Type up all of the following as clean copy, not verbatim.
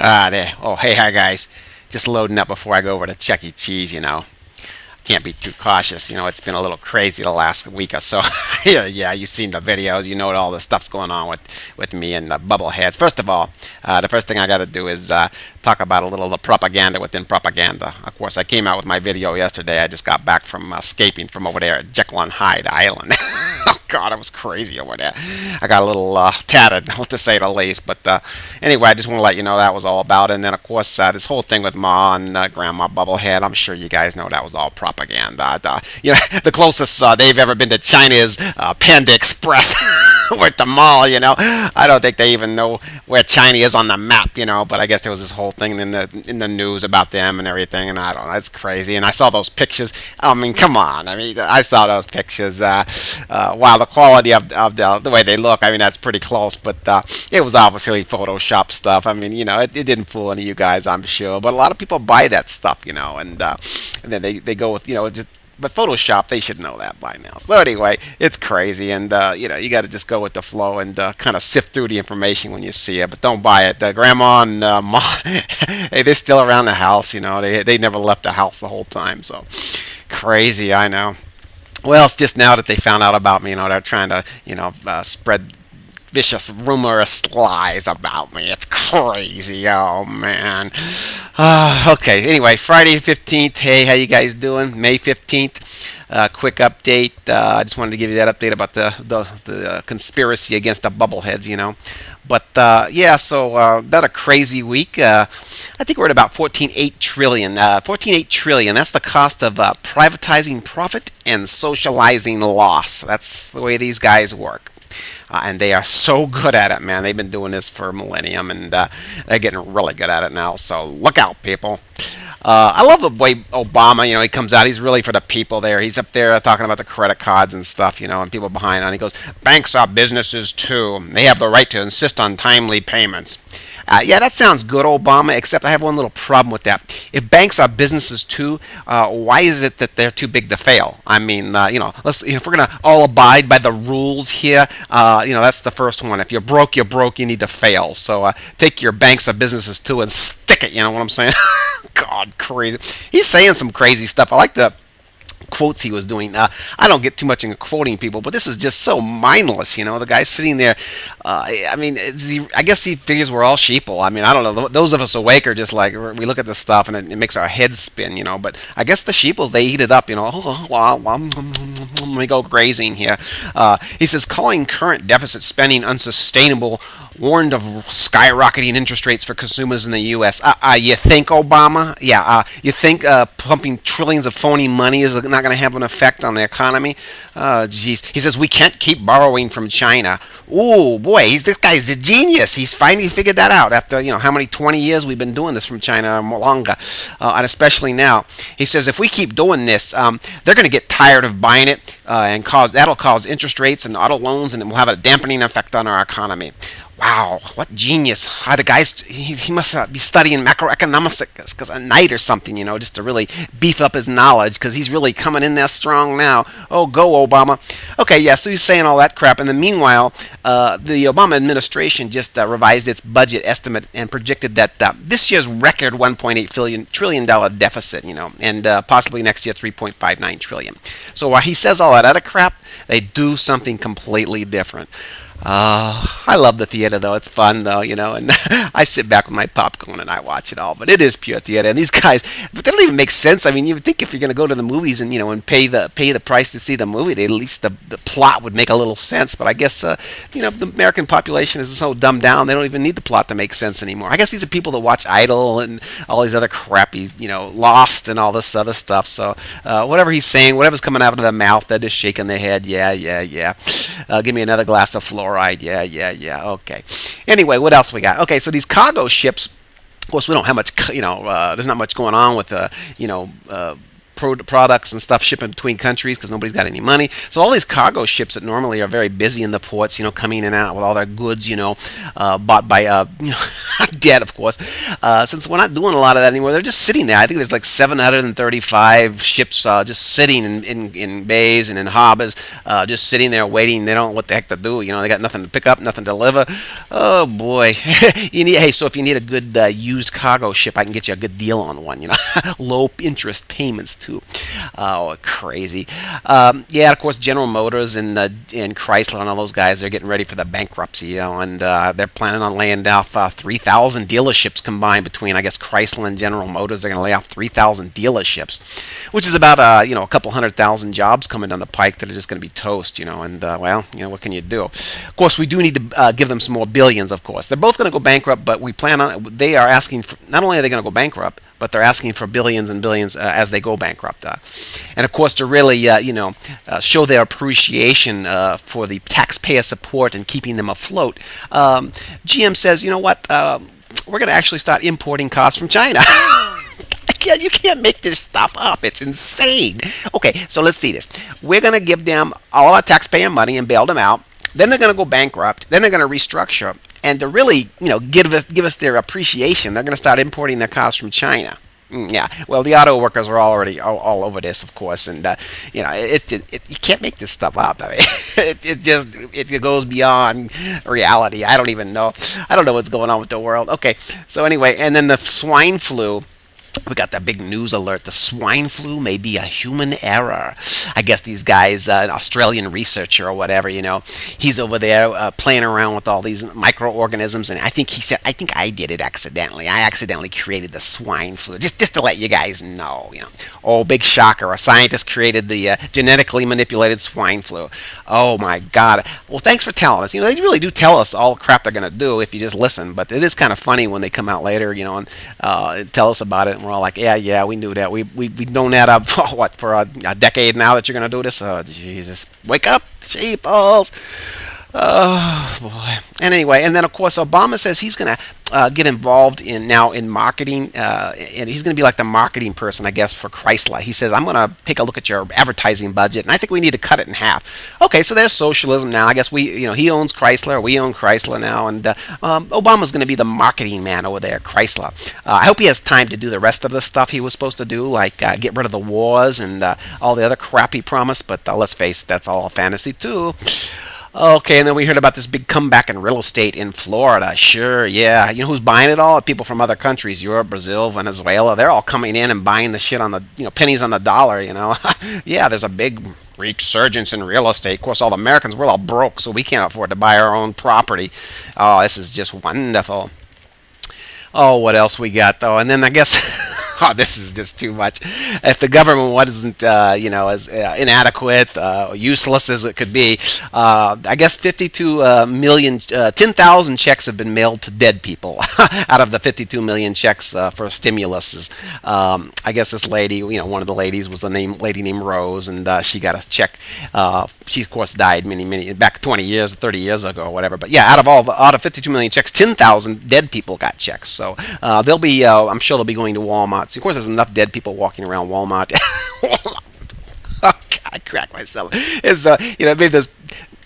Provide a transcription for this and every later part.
There. Oh, hey, hi, guys. Just loading up before I go over to Chuck E. Cheese. Can't be too cautious. It's been a little crazy the last week or so. Yeah, you've seen the videos. You know all the stuff's going on with me and the bubbleheads. First of all, the first thing I got to do is talk about a little of the propaganda within propaganda. Of course, I came out with my video yesterday. I just got back from escaping from over there at Jekyll and Hyde Island. Oh God, it was crazy over there. I got a little tatted, to say the least. But anyway, I just want to let you know that was all about it. And then, of course, this whole thing with Ma and Grandma Bubblehead, I'm sure you guys know that was all propaganda. The closest they've ever been to China is Panda Express or at the mall. I don't think they even know where China is on the map. But I guess there was this whole thing in the news about them and everything. And I don't know, it's crazy. And I saw those pictures. I mean, come on. I mean, I saw those pictures. Wow, the quality of the way they look, I mean, that's pretty close, but it was obviously Photoshop stuff. I mean, it didn't fool any of you guys, I'm sure, but a lot of people buy that stuff, and then they go with, but Photoshop, they should know that by now. So anyway, it's crazy, and you got to just go with the flow and kind of sift through the information when you see it, but don't buy it. Grandma and Mom, hey, they're still around the house. They never left the house the whole time. So crazy, I know. Well, it's just now that they found out about me, they're trying to, spread vicious rumorous lies about me. It's crazy. Oh, man. Okay, anyway, Friday the 15th. Hey, how you guys doing? May 15th. Quick update. I just wanted to give you that update about the conspiracy against the bubbleheads. But yeah, so about a crazy week. I think we're at about 14.8 trillion. 14.8 trillion. That's the cost of privatizing profit and socializing loss. That's the way these guys work. And they are so good at it, man. They've been doing this for a millennium, and they're getting really good at it now. So look out, people. I love the way Obama, he comes out. He's really for the people there. He's up there talking about the credit cards and stuff, and people behind on. He goes, banks are businesses too. They have the right to insist on timely payments. Yeah, that sounds good, Obama, except I have one little problem with that. If banks are businesses too, why is it that they're too big to fail? I mean, if we're going to all abide by the rules here, that's the first one. If you're broke, you're broke, you need to fail. So take your banks are businesses too and stick it, you know what I'm saying? God, crazy. He's saying some crazy stuff. I like the quotes he was doing. I don't get too much into quoting people, but this is just so mindless. The guy's sitting there. I mean, I guess he figures we're all sheeple. I mean, I don't know. Those of us awake are just like, we look at this stuff and it makes our heads spin. But I guess the sheeples, they eat it up. Let me go grazing here. He says, calling current deficit spending unsustainable, warned of skyrocketing interest rates for consumers in the U.S. You think, Obama? Yeah. You think pumping trillions of phony money is not going to have an effect on the economy? Jeez. He says we can't keep borrowing from China. Ooh, boy, this guy's a genius. He's finally figured that out after, how many 20 years we've been doing this from China or longer, and especially now. He says if we keep doing this, they're going to get tired of buying it, and that'll cause interest rates and auto loans, and it will have a dampening effect on our economy. Wow, what genius. The guy's, he must be studying macroeconomics at night or something, just to really beef up his knowledge, because he's really coming in there strong now. Oh, go, Obama. Okay, yeah, so he's saying all that crap. And then meanwhile, the Obama administration just revised its budget estimate and projected that this year's record $1.8 trillion deficit, and possibly next year $3.59 trillion. So while he says all that other crap, they do something completely different. I love the theater, though. It's fun, though, and I sit back with my popcorn and I watch it all. But it is pure theater. And these guys, but they don't even make sense. I mean, you would think if you're going to go to the movies and and pay the price to see the movie, at least the plot would make a little sense. But I guess the American population is so dumbed down they don't even need the plot to make sense anymore. I guess these are people that watch Idol and all these other crappy, Lost and all this other stuff. So whatever he's saying, whatever's coming out of their mouth, they're just shaking their head. Yeah. Give me another glass of fluoride. Yeah. Okay. Anyway, what else we got? Okay, so these cargo ships. Of course, we don't have much. There's not much going on with products and stuff shipping between countries because nobody's got any money. So all these cargo ships that normally are very busy in the ports, coming in and out with all their goods, bought by debt, of course. Since we're not doing a lot of that anymore, they're just sitting there. I think there's like 735 ships just sitting in bays and in harbors, just sitting there waiting. They don't know what the heck to do. They got nothing to pick up, nothing to deliver. Oh boy. So if you need a good used cargo ship, I can get you a good deal on one. Low interest payments too. Oh, crazy. Yeah, of course, General Motors and Chrysler and all those guys, they're getting ready for the bankruptcy, and they're planning on laying off 3,000 dealerships combined between, I guess, Chrysler and General Motors. They're going to lay off 3,000 dealerships, which is about a couple 100,000 jobs coming down the pike that are just going to be toast. And well, what can you do? Of course, we do need to give them some more billions. Of course, they're both going to go bankrupt, but we plan on. They are asking for, not only are they going to go bankrupt, but they're asking for billions and billions as they go bankrupt. And of course, to really, show their appreciation for the taxpayer support and keeping them afloat, GM says, you know what, we're going to actually start importing cars from China. You can't make this stuff up. It's insane. Okay, so let's see this. We're going to give them all our taxpayer money and bail them out. Then they're going to go bankrupt. Then they're going to restructure. And to really, give us their appreciation, they're going to start importing their cars from China. Yeah, well, the auto workers are already all over this, of course, and you can't make this stuff up. I mean, it goes beyond reality. I don't even know. I don't know what's going on with the world. Okay, so anyway, and then the swine flu. We got that big news alert. The swine flu may be a human error. I guess these guys, an Australian researcher or whatever, he's over there playing around with all these microorganisms, and I think he said, I think I did it accidentally. I accidentally created the swine flu, just to let you guys know. Oh, big shocker! A scientist created the genetically manipulated swine flu. Oh my God! Well, thanks for telling us. They really do tell us all the crap they're gonna do if you just listen. But it is kind of funny when they come out later, and tell us about it. We're all like, yeah, we knew that. We've known that for a decade now that you're going to do this. Oh, Jesus. Wake up, sheeples. Oh, boy. And anyway, and then, of course, Obama says he's going to get involved in marketing, and he's going to be like the marketing person, I guess, for Chrysler. He says, I'm going to take a look at your advertising budget, and I think we need to cut it in half. Okay, so there's socialism now. I guess he owns Chrysler, we own Chrysler now, and Obama's going to be the marketing man over there at Chrysler. I hope he has time to do the rest of the stuff he was supposed to do, like get rid of the wars and all the other crap he promised, but let's face it, that's all a fantasy too. Okay, and then we heard about this big comeback in real estate in Florida. Sure, yeah. You know who's buying it all? People from other countries, Europe, Brazil, Venezuela. They're all coming in and buying the shit on the, pennies on the dollar, Yeah, there's a big resurgence in real estate. Of course, all the Americans, we're all broke, so we can't afford to buy our own property. Oh, this is just wonderful. Oh, what else we got, though? And then I guess, this is just too much. If the government wasn't, as inadequate, useless as it could be, I guess 52 million, 10,000 checks have been mailed to dead people out of the 52 million checks for stimulus. I guess this lady, one of the ladies was lady named Rose, and she got a check. She, of course, died back 20 years, 30 years ago, or whatever. But yeah, out of 52 million checks, 10,000 dead people got checks. So they'll be, I'm sure they'll be going to Walmart. So of course, there's enough dead people walking around Walmart. Oh, God, I crack myself. It's, maybe there's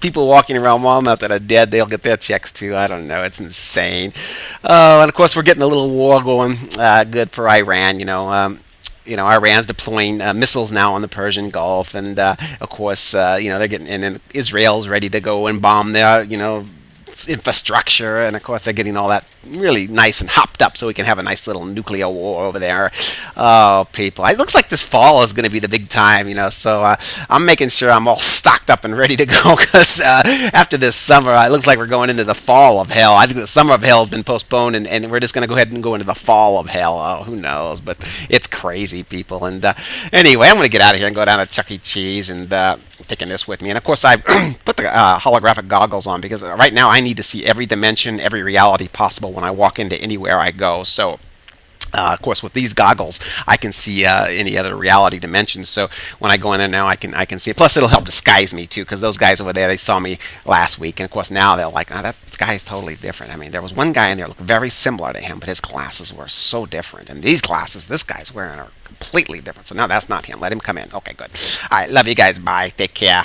people walking around Walmart that are dead. They'll get their checks too. I don't know. It's insane. And of course, we're getting a little war going. Good for Iran. Iran's deploying missiles now on the Persian Gulf, and of course, they're getting, and then Israel's ready to go and bomb their, infrastructure, and of course they're getting all that really nice and hopped up so we can have a nice little nuclear war over there. Oh, people, it looks like this fall is going to be the big time, so I'm making sure I'm all stocked up and ready to go, because after this summer, it looks like we're going into the fall of hell. I think the summer of hell has been postponed, and we're just going to go ahead and go into the fall of hell. Oh, who knows, but it's crazy, people. And anyway, I'm going to get out of here and go down to Chuck E. Cheese, and taking this with me. And of course, I put the holographic goggles on, because right now I need to see every dimension, every reality possible when I walk into anywhere I go. So Of course, with these goggles, I can see any other reality dimensions. So when I go in there now, I can see it. Plus, it'll help disguise me too, because those guys over there, they saw me last week, and of course now they're like, "Oh, that guy is totally different." I mean, there was one guy in there looked very similar to him, but his glasses were so different, and these glasses this guy's wearing are completely different. So now that's not him. Let him come in. Okay, good. All right, love you guys. Bye. Take care.